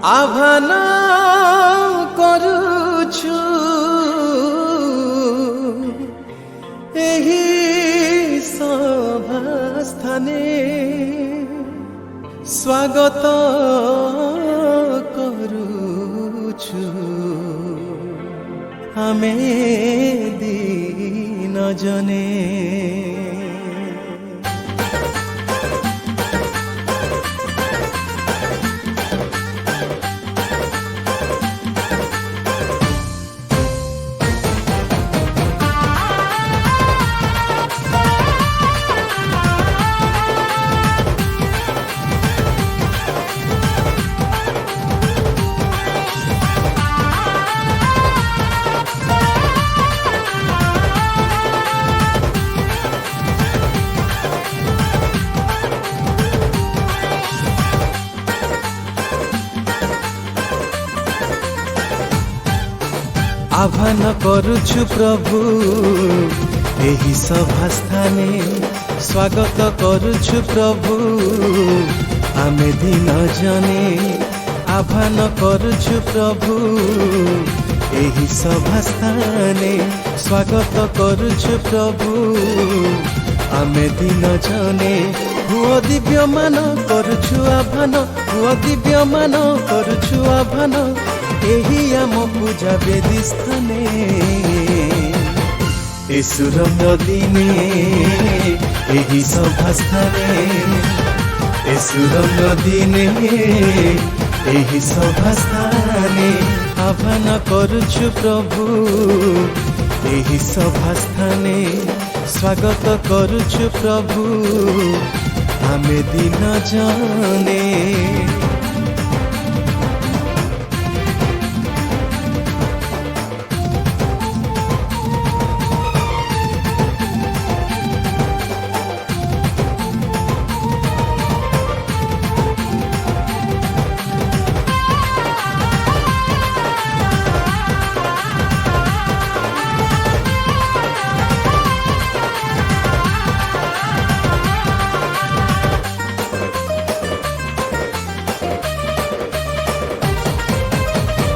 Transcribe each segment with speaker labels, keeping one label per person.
Speaker 1: आह्वान करुछु एही सभास्थाने स्वागत करुछु आमे दिन जने। आह्वान करुछु प्रभु एही सभास्थाने स्वागत करुछु प्रभु आमे दिन जने। आह्वान करुछु प्रभु एही सभास्थाने स्वागत करुछु प्रभु आमे दिन जने। हुओ दिव्यमान करुछु आह्वान, हुओ दिव्यमान करुछु आह्वान एही आम पूजा वेदी स्थाने। येशुरंग दिने एही सभास्थाने, येशुरंग दिने एही सभास्थाने आह्वान करुछु प्रभु एही सभास्थाने स्वागत करुछु प्रभु आमे दिन जने।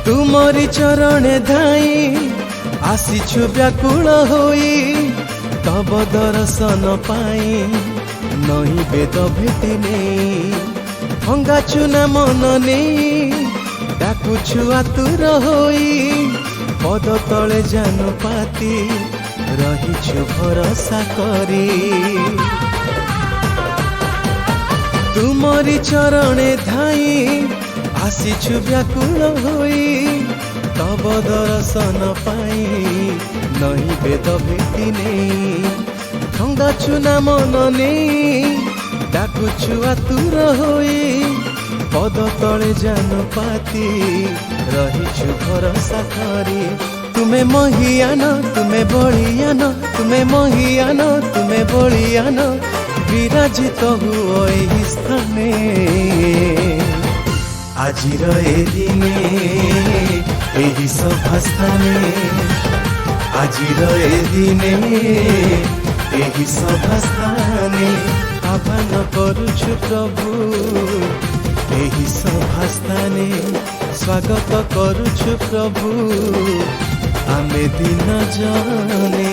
Speaker 1: तुमरी चरणे धाई आसीछु व्याकुल होई तब दर्शन पाई नहीं वेद भेटी नहीं भंगा चुना मन नहीं डाकुछु आतुर होई पद तले जान पाती रहिछु भरोसा करी। तुमरी चरणे धाई आसीछु व्याकुल होई तब दर्शन पाई नहीं वेद भेटी नहीं भंगा चुना मन नहीं डाकुछु आतुर होई पद तले जान पाती रहिछु भरोसा करी। तुमे महियान तुमे बलियान, तुमे महियान तुमे बलियान विराजित हुओ एही स्थाने। आजिर ए दिने एही सभास्थाने, आजिर ए दिने एही सभास्थाने आह्वान करुछु प्रभु एही सभास्थाने स्वागत करुछु प्रभु आमे दिन जने।